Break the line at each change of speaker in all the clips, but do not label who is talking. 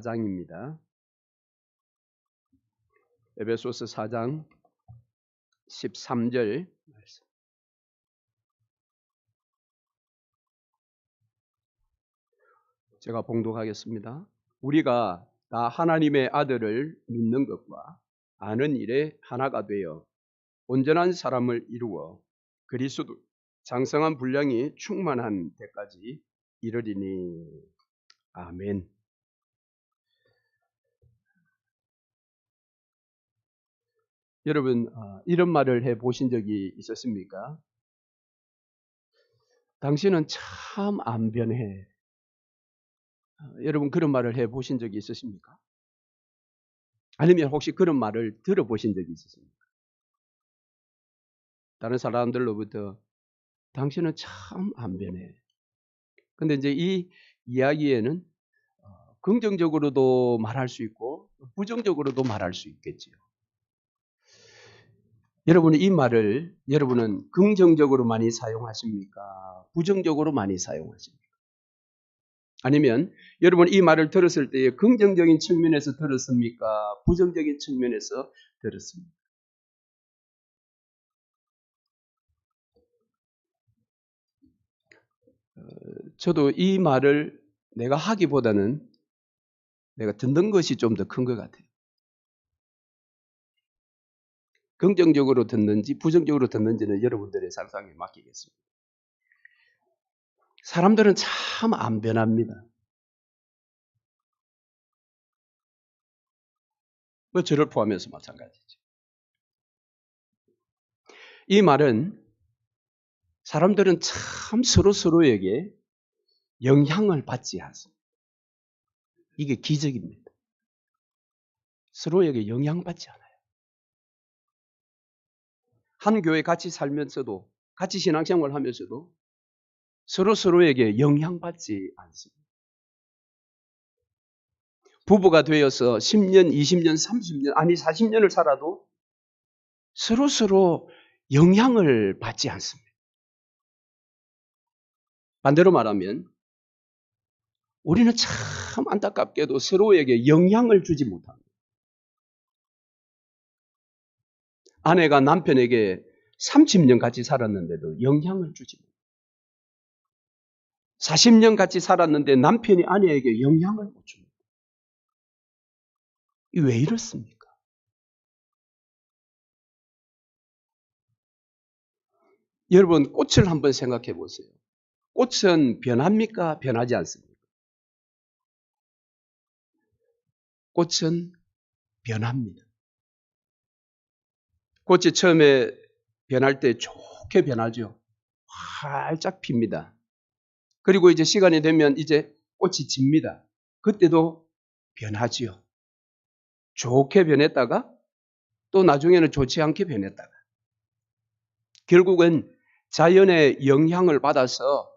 4장입니다. 에베소서 4장 13절 말씀. 제가 봉독하겠습니다. 우리가 다 하나님의 아들을 믿는 것과 아는 일에 하나가 되어 온전한 사람을 이루어 그리스도 장성한 분량이 충만한 데까지 이르리니. 아멘. 여러분, 이런 말을 해보신 적이 있었습니까? 당신은 참 안 변해. 여러분, 그런 말을 해보신 적이 있으십니까? 아니면 혹시 그런 말을 들어보신 적이 있으십니까? 다른 사람들로부터 당신은 참 안 변해. 근데 이제 이 이야기에는 긍정적으로도 말할 수 있고 부정적으로도 말할 수 있겠지요. 여러분은 이 말을 여러분은 긍정적으로 많이 사용하십니까? 부정적으로 많이 사용하십니까? 아니면 여러분 이 말을 들었을 때 긍정적인 측면에서 들었습니까? 부정적인 측면에서 들었습니까? 저도 이 말을 내가 하기보다는 내가 듣는 것이 좀 더 큰 것 같아요. 긍정적으로 듣는지 부정적으로 듣는지는 여러분들의 상상에 맡기겠습니다. 사람들은 참 안 변합니다. 뭐 저를 포함해서 마찬가지죠. 이 말은 사람들은 참 서로에게 영향을 받지 않습니다. 이게 기적입니다. 서로에게 영향받지 않아요. 한 교회 같이 살면서도 같이 신앙생활을 하면서도 서로에게 영향받지 않습니다. 부부가 되어서 10년, 20년, 30년, 아니 40년을 살아도 서로 영향을 받지 않습니다. 반대로 말하면 우리는 참 안타깝게도 서로에게 영향을 주지 못합니다. 아내가 남편에게 30년 같이 살았는데도 영향을 주지 못합니다. 40년 같이 살았는데 남편이 아내에게 영향을 못 줍니다. 이 왜 이렇습니까? 여러분 꽃을 한번 생각해 보세요. 꽃은 변합니까? 변하지 않습니까? 꽃은 변합니다. 꽃이 처음에 변할 때 좋게 변하죠. 활짝 핍니다. 그리고 이제 시간이 되면 이제 꽃이 집니다. 그때도 변하지요. 좋게 변했다가 또 나중에는 좋지 않게 변했다가 결국은 자연의 영향을 받아서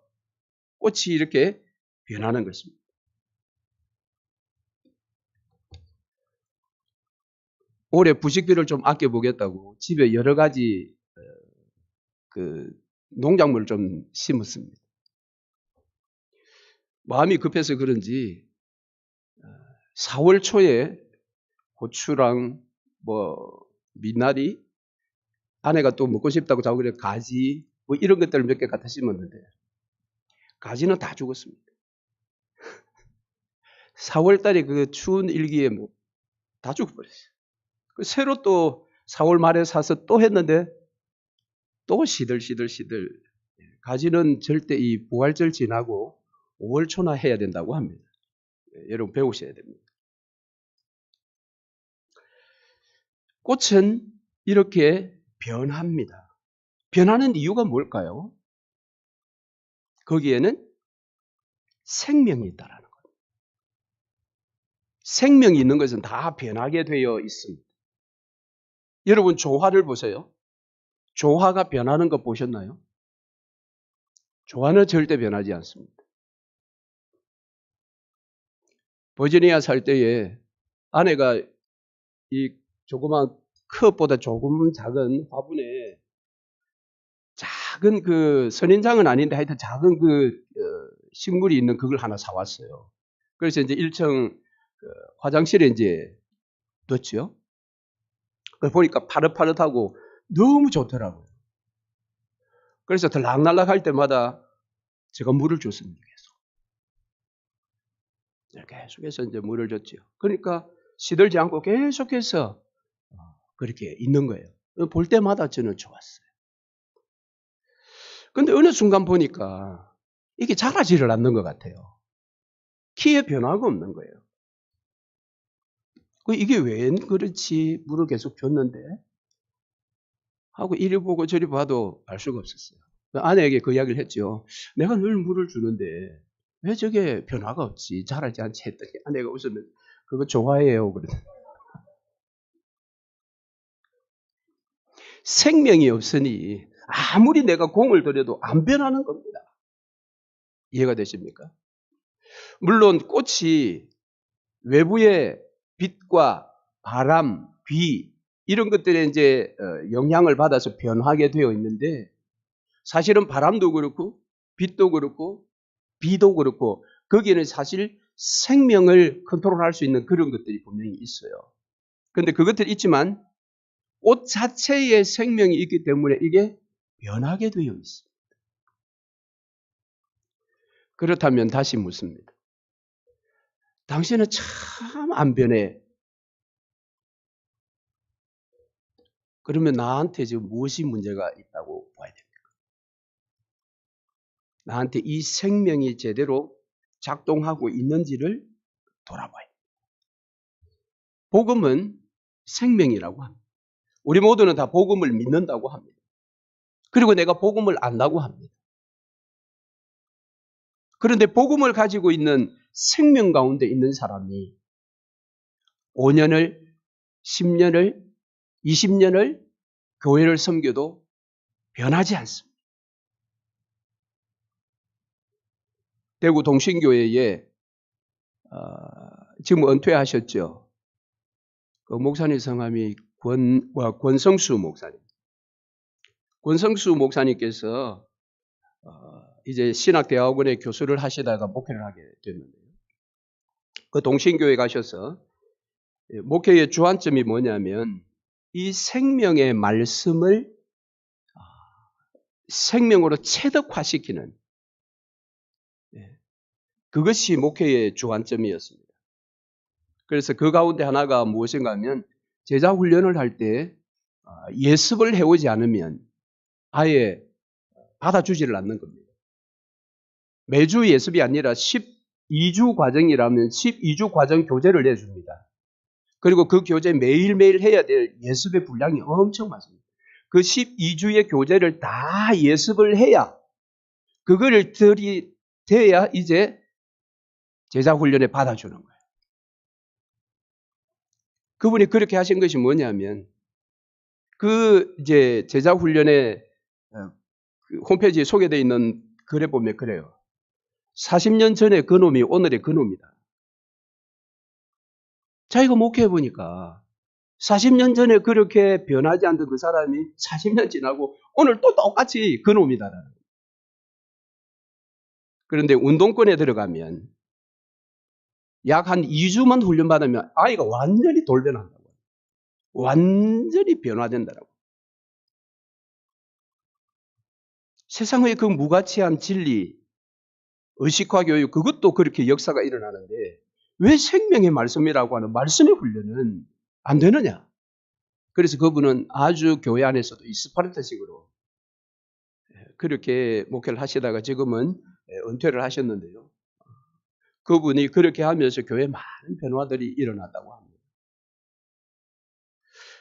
꽃이 이렇게 변하는 것입니다. 올해 부식비를 좀 아껴보겠다고 집에 여러 가지 농작물을 좀 심었습니다. 마음이 급해서 그런지 4월 초에 고추랑 미나리, 아내가 또 먹고 싶다고 자고 그래 가지 이런 것들을 몇 개 갖다 심었는데 가지는 다 죽었습니다. 4월 달에 그 추운 일기에 다 죽어버렸어요. 새로 또 4월 말에 사서 또 했는데 또 시들시들. 가지는 절대 이 부활절 지나고 5월 초나 해야 된다고 합니다. 여러분 배우셔야 됩니다. 꽃은 이렇게 변합니다. 변하는 이유가 뭘까요? 거기에는 생명이 있다라는 거예요. 생명이 있는 것은 다 변하게 되어 있습니다. 여러분 조화를 보세요. 조화가 변하는 것 보셨나요? 조화는 절대 변하지 않습니다. 버지니아 살 때에 아내가 이 조그만 컵보다 조금 작은 화분에 작은 그 선인장은 아닌데 하여튼 작은 식물이 있는 그걸 하나 사왔어요. 그래서 이제 1층 화장실에 이제 뒀죠. 그걸 보니까 파릇파릇하고 너무 좋더라고요. 그래서 들락날락 할 때마다 제가 물을 줬습니다. 계속해서 이제 물을 줬죠. 그러니까 시들지 않고 계속해서 그렇게 있는 거예요. 볼 때마다 저는 좋았어요. 근데 어느 순간 보니까 이게 자라지를 않는 것 같아요. 키에 변화가 없는 거예요. 이게 왜 그렇지? 물을 계속 줬는데? 하고 이리 보고 저리 봐도 알 수가 없었어요. 아내에게 그 이야기를 했죠. 내가 늘 물을 주는데 왜 저게 변화가 없지? 자라지 않지? 했더니 아내가 웃으면 그거 좋아해요. 그러더니 생명이 없으니 아무리 내가 공을 들여도 안 변하는 겁니다. 이해가 되십니까? 물론 꽃이 외부의 빛과 바람, 비 이런 것들에 이제 영향을 받아서 변하게 되어 있는데 사실은 바람도 그렇고 빛도 그렇고 비도 그렇고 거기에는 사실 생명을 컨트롤할 수 있는 그런 것들이 분명히 있어요. 그런데 그것들이 있지만 꽃 자체에 생명이 있기 때문에 이게 변하게 되어 있습니다. 그렇다면 다시 묻습니다. 당신은 참 안 변해. 그러면 나한테 지금 무엇이 문제가 있다고 봐야 됩니까? 나한테 이 생명이 제대로 작동하고 있는지를 돌아봐야 됩니다. 복음은 생명이라고 합니다. 우리 모두는 다 복음을 믿는다고 합니다. 그리고 내가 복음을 안다고 합니다. 그런데 복음을 가지고 있는 생명 가운데 있는 사람이 5년을, 10년을, 20년을 교회를 섬겨도 변하지 않습니다. 대구 동신교회에 지금 은퇴하셨죠. 그 목사님 성함이 권성수 목사님. 권성수 목사님께서 이제 신학대학원에 교수를 하시다가 목회를 하게 됐는데요. 그 동신교회 가셔서 목회의 주안점이 뭐냐면 이 생명의 말씀을 생명으로 체득화시키는 그것이 목회의 주안점이었습니다. 그래서 그 가운데 하나가 무엇인가 하면 제자 훈련을 할 때 예습을 해오지 않으면 아예 받아주지를 않는 겁니다. 매주 예습이 아니라 12주 과정이라면 12주 과정 교재를 내줍니다. 그리고 그 교재 매일매일 해야 될 예습의 분량이 엄청 많습니다. 그 12주의 교재를 다 예습을 해야 그거를 들이대야 이제 제자 훈련에 받아주는 거예요. 그분이 그렇게 하신 것이 뭐냐면 그 이제 제자 훈련에 그 홈페이지에 소개되어 있는 글에 보면 그래요. 40년 전에 그놈이 오늘의 그놈이다. 자기가 목회해 보니까 40년 전에 그렇게 변하지 않던 그 사람이 40년 지나고 오늘 또 똑같이 그놈이다라는 거예요. 그런데 운동권에 들어가면 약 한 2주만 훈련받으면 아이가 완전히 돌변한다고. 완전히 변화된다라고. 세상의 그 무가치한 진리, 의식화 교육 그것도 그렇게 역사가 일어나는데 왜 생명의 말씀이라고 하는 말씀의 훈련은 안 되느냐? 그래서 그분은 아주 교회 안에서도 이 스파르타식으로 그렇게 목회를 하시다가 지금은 은퇴를 하셨는데요. 그분이 그렇게 하면서 교회에 많은 변화들이 일어났다고 합니다.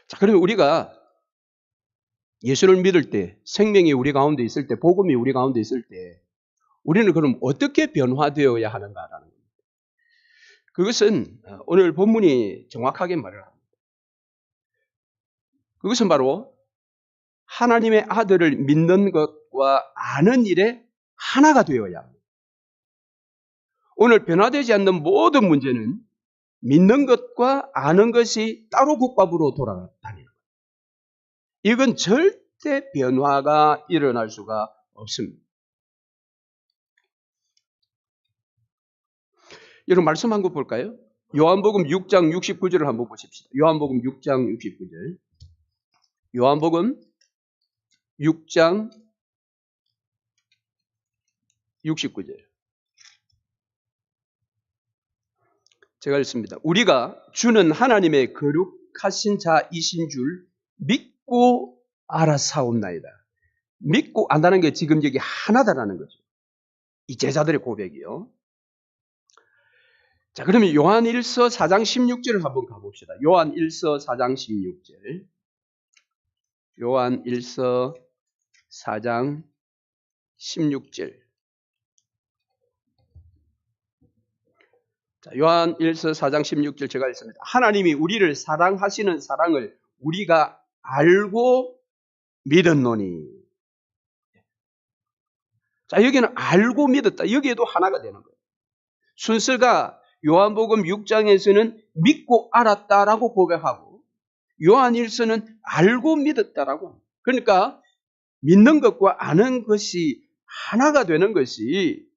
자, 그러면 우리가 예수를 믿을 때, 생명이 우리 가운데 있을 때, 복음이 우리 가운데 있을 때 우리는 그럼 어떻게 변화되어야 하는가라는 겁니다. 그것은 오늘 본문이 정확하게 말을 합니다. 그것은 바로 하나님의 아들을 믿는 것과 아는 일에 하나가 되어야 합니다. 오늘 변화되지 않는 모든 문제는 믿는 것과 아는 것이 따로 국밥으로 돌아다니는 거예요. 이건 절대 변화가 일어날 수가 없습니다. 여러분 말씀 한 거 볼까요? 요한복음 6장 69절을 한번 보십시다. 요한복음 6장 69절. 요한복음 6장 69절. 제가 읽습니다. 우리가 주는 하나님의 거룩하신 자이신 줄 믿고 알아사옵나이다. 믿고 안다는 게 지금 여기 하나다라는 거죠. 이 제자들의 고백이요. 자, 그러면 요한 1서 4장 16절을 한번 가봅시다. 요한 1서 4장 16절. 요한 1서 4장 16절. 자, 요한 1서 4장 16절 제가 읽습니다. 하나님이 우리를 사랑하시는 사랑을 우리가 알고 믿었노니. 자, 여기는 알고 믿었다. 여기에도 하나가 되는 거예요. 순서가 요한복음 6장에서는 믿고 알았다라고 고백하고 요한 1서는 알고 믿었다라고 합니다. 그러니까 믿는 것과 아는 것이 하나가 되는 것이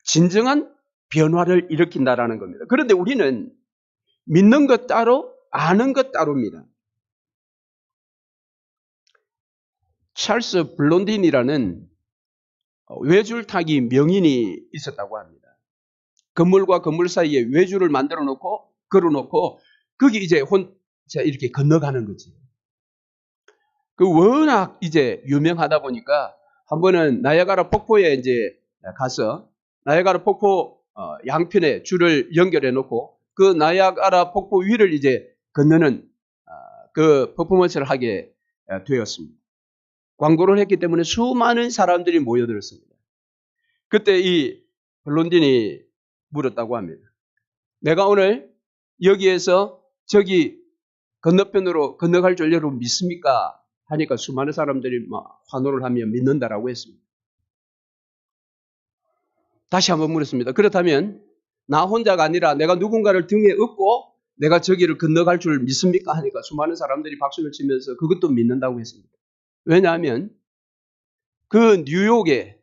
진정한 변화를 일으킨다라는 겁니다. 그런데 우리는 믿는 것 따로 아는 것 따로입니다. 찰스 블론딘이라는 외줄타기 명인이 있었다고 합니다. 건물과 건물 사이에 외줄을 만들어 놓고 걸어 놓고 거기 이제 혼자 이렇게 건너가는 거지. 그 워낙 이제 유명하다 보니까 한 번은 나이아가라 폭포에 이제 가서 나이아가라 폭포 양편에 줄을 연결해 놓고 그 나이아가라 폭포 위를 이제 건너는 그 퍼포먼스를 하게 되었습니다. 광고를 했기 때문에 수많은 사람들이 모여들었습니다. 그때 이 블론딘이 물었다고 합니다. 내가 오늘 여기에서 저기 건너편으로 건너갈 줄 여러분 믿습니까? 하니까 수많은 사람들이 막 환호를 하며 믿는다라고 했습니다. 다시 한번 물었습니다. 그렇다면 나 혼자가 아니라 내가 누군가를 등에 업고 내가 저기를 건너갈 줄 믿습니까? 하니까 수많은 사람들이 박수를 치면서 그것도 믿는다고 했습니다. 왜냐하면 그 뉴욕의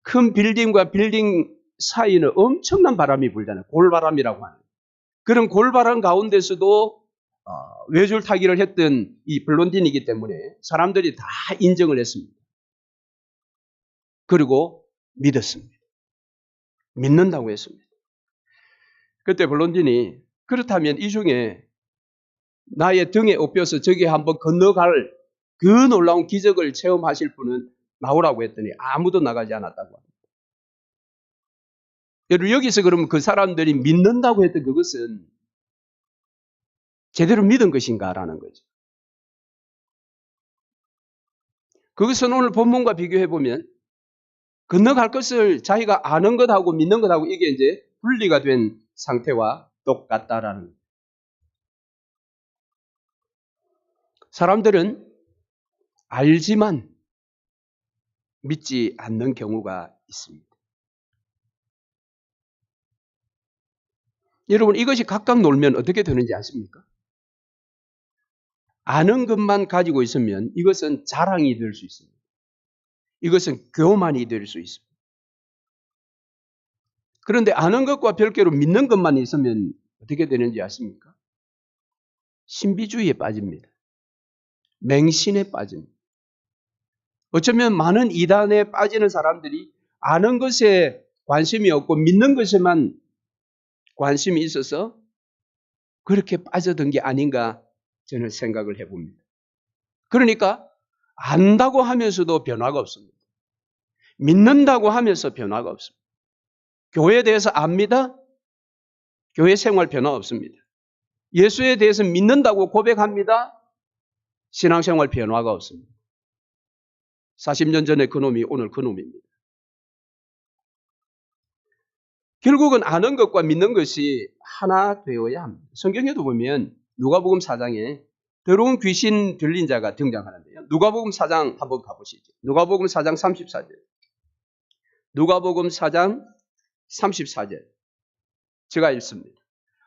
큰 빌딩과 빌딩 사이는 엄청난 바람이 불잖아요. 골바람이라고 하는. 그런 골바람 가운데서도 외줄 타기를 했던 이 블론딘이기 때문에 사람들이 다 인정을 했습니다. 그리고 믿었습니다. 믿는다고 했습니다. 그때 블론딘이 그렇다면 이 중에 나의 등에 업혀서 저기 한번 건너갈 그 놀라운 기적을 체험하실 분은 나오라고 했더니 아무도 나가지 않았다고 합니다. 여러분 여기서 그러면 그 사람들이 믿는다고 했던 그것은 제대로 믿은 것인가라는 거죠. 그것은 오늘 본문과 비교해 보면 건너갈 것을 자기가 아는 것하고 믿는 것하고 이게 이제 분리가 된 상태와 똑같다라는 거예요. 사람들은 알지만 믿지 않는 경우가 있습니다. 여러분 이것이 각각 놀면 어떻게 되는지 아십니까? 아는 것만 가지고 있으면 이것은 자랑이 될 수 있습니다. 이것은 교만이 될 수 있습니다. 그런데 아는 것과 별개로 믿는 것만 있으면 어떻게 되는지 아십니까? 신비주의에 빠집니다. 맹신에 빠집니다. 어쩌면 많은 이단에 빠지는 사람들이 아는 것에 관심이 없고 믿는 것에만 관심이 있어서 그렇게 빠져든 게 아닌가 저는 생각을 해봅니다. 그러니까 안다고 하면서도 변화가 없습니다. 믿는다고 하면서 변화가 없습니다. 교회에 대해서 압니다. 교회 생활 변화 없습니다. 예수에 대해서 믿는다고 고백합니다. 신앙생활 변화가 없습니다. 40년 전에 그놈이 오늘 그놈입니다. 결국은 아는 것과 믿는 것이 하나 되어야 합니다. 성경에도 보면 누가복음 4장에 더러운 귀신 들린 자가 등장하는데요. 누가복음 4장 한번 가보시죠. 누가복음 4장 34절. 누가복음 4장 34절. 제가 읽습니다.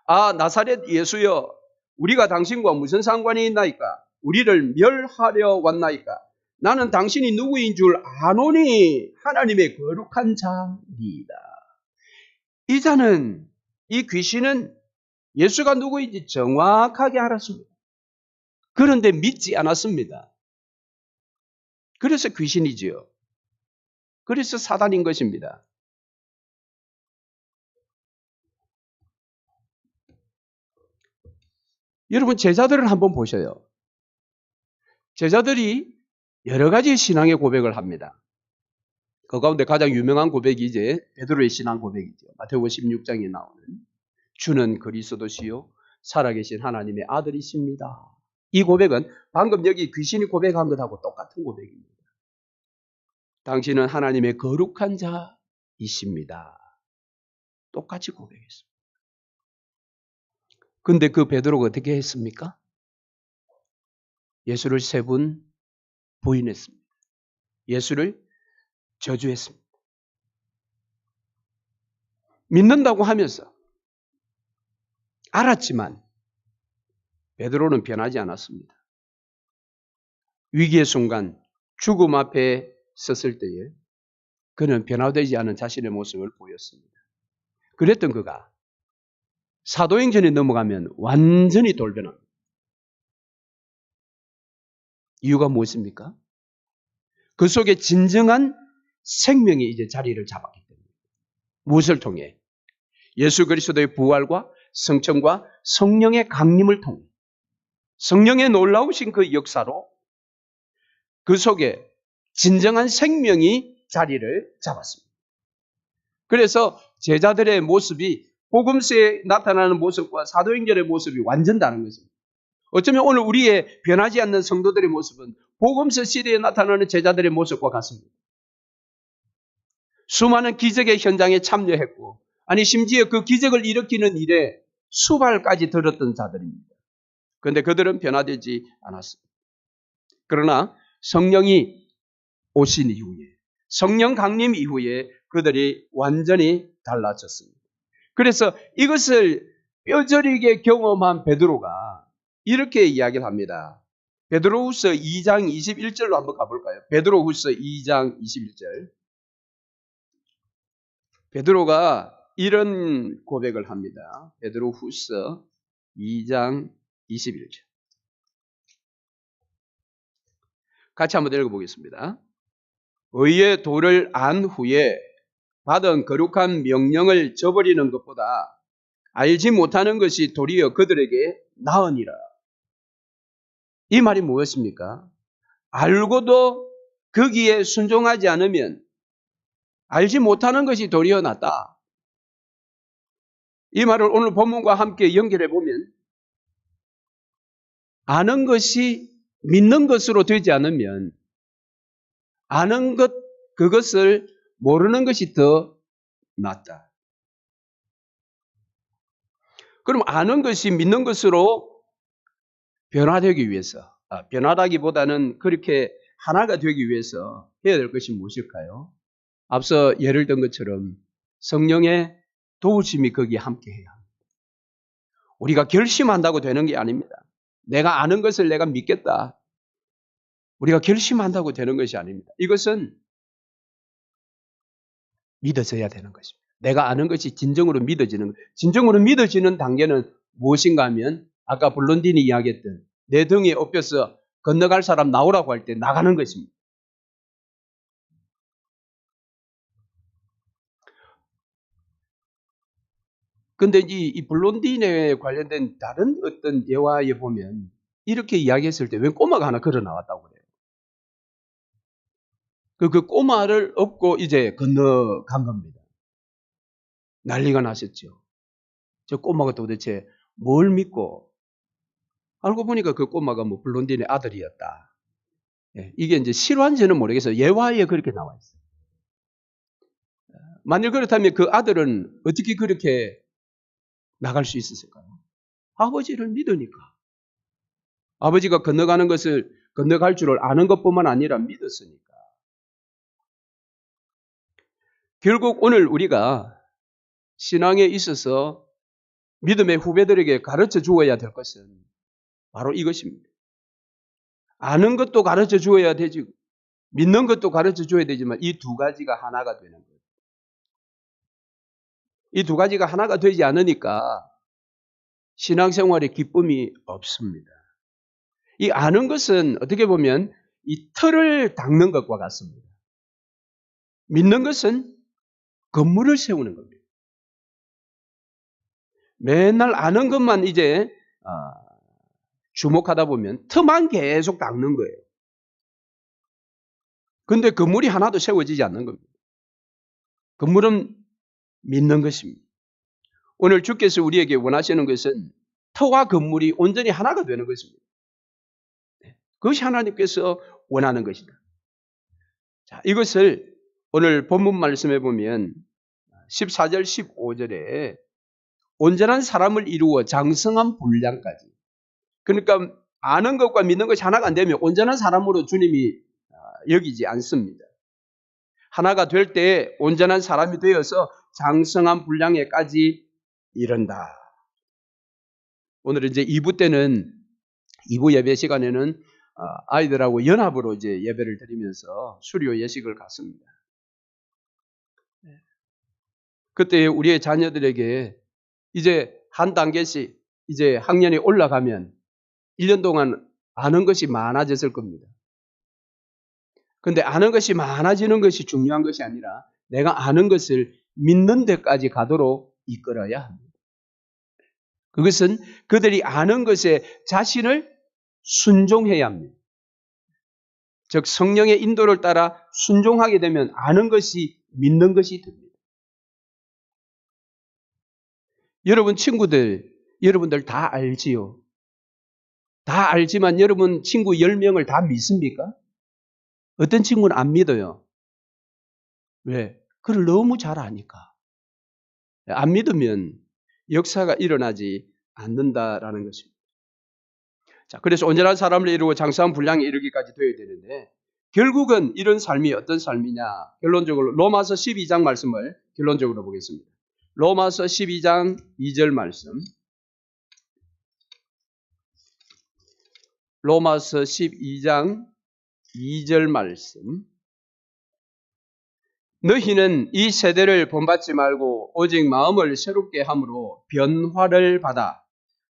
아 나사렛 예수여 우리가 당신과 무슨 상관이 있나이까? 우리를 멸하려 왔나이까? 나는 당신이 누구인 줄 아노니 하나님의 거룩한 자니이다. 이 자는 이 귀신은 예수가 누구인지 정확하게 알았습니다. 그런데 믿지 않았습니다. 그래서 귀신이지요. 그래서 사단인 것입니다. 여러분, 제자들을 한번 보셔요. 제자들이 여러 가지 신앙의 고백을 합니다. 그 가운데 가장 유명한 고백이 이제 베드로의 신앙 고백이죠. 마태복음 16장에 나오는 주는 그리스도시요 살아계신 하나님의 아들이십니다. 이 고백은 방금 여기 귀신이 고백한 것하고 똑같은 고백입니다. 당신은 하나님의 거룩한 자이십니다. 똑같이 고백했습니다. 근데 그 베드로가 어떻게 했습니까? 예수를 세 번 부인했습니다. 예수를 저주했습니다. 믿는다고 하면서 알았지만 베드로는 변하지 않았습니다. 위기의 순간 죽음 앞에 섰을 때에 그는 변화되지 않은 자신의 모습을 보였습니다. 그랬던 그가 사도행전에 넘어가면 완전히 돌변합니다. 이유가 무엇입니까? 그 속에 진정한 생명이 이제 자리를 잡았기 때문에. 무엇을 통해? 예수 그리스도의 부활과 성천과 성령의 강림을 통해 성령의 놀라우신 그 역사로 그 속에 진정한 생명이 자리를 잡았습니다. 그래서 제자들의 모습이 복음서에 나타나는 모습과 사도행전의 모습이 완전 다른 것입니다. 어쩌면 오늘 우리의 변하지 않는 성도들의 모습은 복음서 시대에 나타나는 제자들의 모습과 같습니다. 수많은 기적의 현장에 참여했고, 아니 심지어 그 기적을 일으키는 일에 수발까지 들었던 자들입니다. 그런데 그들은 변화되지 않았습니다. 그러나 성령이 오신 이후에, 성령 강림 이후에 그들이 완전히 달라졌습니다. 그래서 이것을 뼈저리게 경험한 베드로가 이렇게 이야기를 합니다. 베드로후서 2장 21절로 한번 가볼까요? 베드로후서 2장 21절. 베드로가 이런 고백을 합니다. 베드로후서 2장 21절. 같이 한번 읽어보겠습니다. 의의 도를 안 후에 받은 거룩한 명령을 저버리는 것보다 알지 못하는 것이 도리어 그들에게 나으니라. 이 말이 무엇입니까? 알고도 거기에 순종하지 않으면 알지 못하는 것이 도리어 낫다. 이 말을 오늘 본문과 함께 연결해 보면 아는 것이 믿는 것으로 되지 않으면 아는 것, 그것을 모르는 것이 더 낫다. 그럼 아는 것이 믿는 것으로 변화되기 위해서, 변화하기보다는 그렇게 하나가 되기 위해서 해야 될 것이 무엇일까요? 앞서 예를 든 것처럼 성령의 도우심이 거기에 함께해야 합니다. 우리가 결심한다고 되는 게 아닙니다. 내가 아는 것을 내가 믿겠다. 우리가 결심한다고 되는 것이 아닙니다. 이것은 믿어져야 되는 것입니다. 내가 아는 것이 진정으로 믿어지는 것. 진정으로 믿어지는 단계는 무엇인가 하면 아까 블론딘이 이야기했던 내 등에 업혀서 건너갈 사람 나오라고 할 때 나가는 것입니다. 근데 이 블론딘에 관련된 다른 어떤 예화에 보면 이렇게 이야기했을 때 왜 꼬마가 하나 걸어 나왔다고 그래요. 그 꼬마를 업고 이제 건너간 겁니다. 난리가 났었죠. 저 꼬마가 도대체 뭘 믿고, 알고 보니까 그 꼬마가 뭐 블론딘의 아들이었다. 이게 이제 실화인지는 모르겠어요. 예화에 그렇게 나와 있어요. 만일 그렇다면 그 아들은 어떻게 그렇게 나갈 수 있었을까요? 아버지를 믿으니까. 아버지가 건너가는 것을 건너갈 줄을 아는 것뿐만 아니라 믿었으니까. 결국 오늘 우리가 신앙에 있어서 믿음의 후배들에게 가르쳐 주어야 될 것은 바로 이것입니다. 아는 것도 가르쳐 주어야 되지, 믿는 것도 가르쳐 줘야 되지만 이 두 가지가 하나가 되는 거예요. 이 두 가지가 하나가 되지 않으니까 신앙생활에 기쁨이 없습니다. 이 아는 것은 어떻게 보면 이 틀을 닦는 것과 같습니다. 믿는 것은 건물을 세우는 겁니다. 맨날 아는 것만 이제 주목하다 보면 터만 계속 닦는 거예요. 근데 건물이 하나도 세워지지 않는 겁니다. 건물은 믿는 것입니다. 오늘 주께서 우리에게 원하시는 것은 터와 건물이 온전히 하나가 되는 것입니다. 그것이 하나님께서 원하는 것이다. 자, 이것을 오늘 본문 말씀에 보면 14절 15절에 온전한 사람을 이루어 장성한 분량까지. 그러니까 아는 것과 믿는 것이 하나가 안 되면 온전한 사람으로 주님이 여기지 않습니다. 하나가 될 때 온전한 사람이 되어서 장성한 분량에까지 이른다. 오늘 이제 2부 때는 2부 예배 시간에는 아이들하고 연합으로 이제 예배를 드리면서 수료 예식을 갖습니다. 그때 우리의 자녀들에게 이제 한 단계씩 이제 학년이 올라가면 1년 동안 아는 것이 많아졌을 겁니다. 근데 아는 것이 많아지는 것이 중요한 것이 아니라 내가 아는 것을 믿는 데까지 가도록 이끌어야 합니다. 그것은 그들이 아는 것에 자신을 순종해야 합니다. 즉 성령의 인도를 따라 순종하게 되면 아는 것이 믿는 것이 됩니다. 여러분 친구들, 여러분들 다 알지요? 다 알지만 여러분 친구 10명을 다 믿습니까? 어떤 친구는 안 믿어요. 왜? 그걸 너무 잘 아니까. 안 믿으면 역사가 일어나지 않는다라는 것입니다. 자, 그래서 온전한 사람을 이루고 장성한 분량에 이르기까지 되어야 되는데 결국은 이런 삶이 어떤 삶이냐? 결론적으로 로마서 12장 말씀을 결론적으로 보겠습니다. 로마서 12장 2절 말씀. 로마서 12장 2절 말씀. 너희는 이 세대를 본받지 말고 오직 마음을 새롭게 함으로 변화를 받아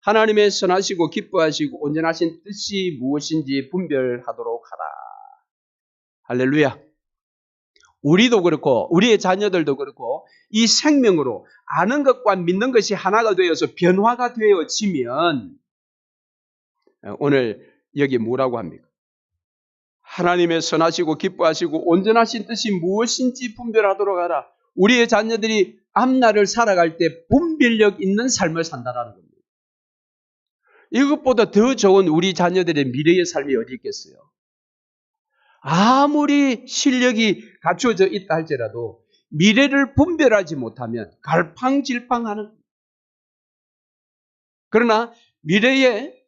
하나님의 선하시고 기뻐하시고 온전하신 뜻이 무엇인지 분별하도록 하라. 할렐루야. 우리도 그렇고 우리의 자녀들도 그렇고 이 생명으로 아는 것과 믿는 것이 하나가 되어서 변화가 되어지면 오늘 여기 뭐라고 합니까? 하나님의 선하시고 기뻐하시고 온전하신 뜻이 무엇인지 분별하도록 하라. 우리의 자녀들이 앞날을 살아갈 때 분별력 있는 삶을 산다는 겁니다. 이것보다 더 좋은 우리 자녀들의 미래의 삶이 어디 있겠어요? 아무리 실력이 갖춰져 있다 할지라도 미래를 분별하지 못하면 갈팡질팡하는. 그러나 미래에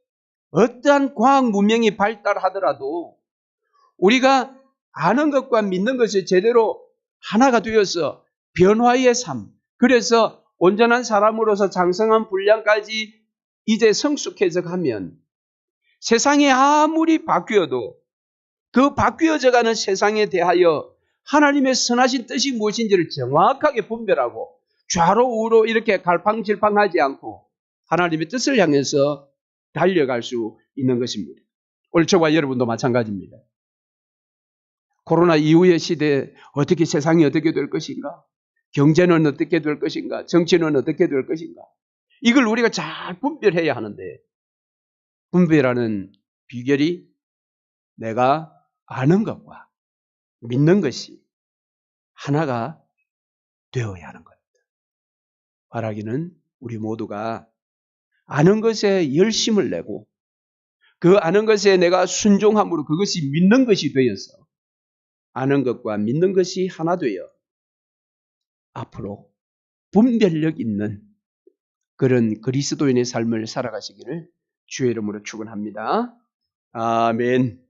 어떠한 과학 문명이 발달하더라도 우리가 아는 것과 믿는 것이 제대로 하나가 되어서 변화의 삶, 그래서 온전한 사람으로서 장성한 분량까지 이제 성숙해져 가면 세상이 아무리 바뀌어도 그 바뀌어져가는 세상에 대하여 하나님의 선하신 뜻이 무엇인지를 정확하게 분별하고 좌로 우로 이렇게 갈팡질팡하지 않고 하나님의 뜻을 향해서 달려갈 수 있는 것입니다. 오늘 저와 여러분도 마찬가지입니다. 코로나 이후의 시대에 어떻게 세상이 어떻게 될 것인가? 경제는 어떻게 될 것인가? 정치는 어떻게 될 것인가? 이걸 우리가 잘 분별해야 하는데 분별하는 비결이 내가 아는 것과 믿는 것이 하나가 되어야 하는 겁니다. 바라기는 우리 모두가 아는 것에 열심을 내고 그 아는 것에 내가 순종함으로 그것이 믿는 것이 되어서 아는 것과 믿는 것이 하나 되어 앞으로 분별력 있는 그런 그리스도인의 삶을 살아가시기를 주의 이름으로 축원합니다. 아멘.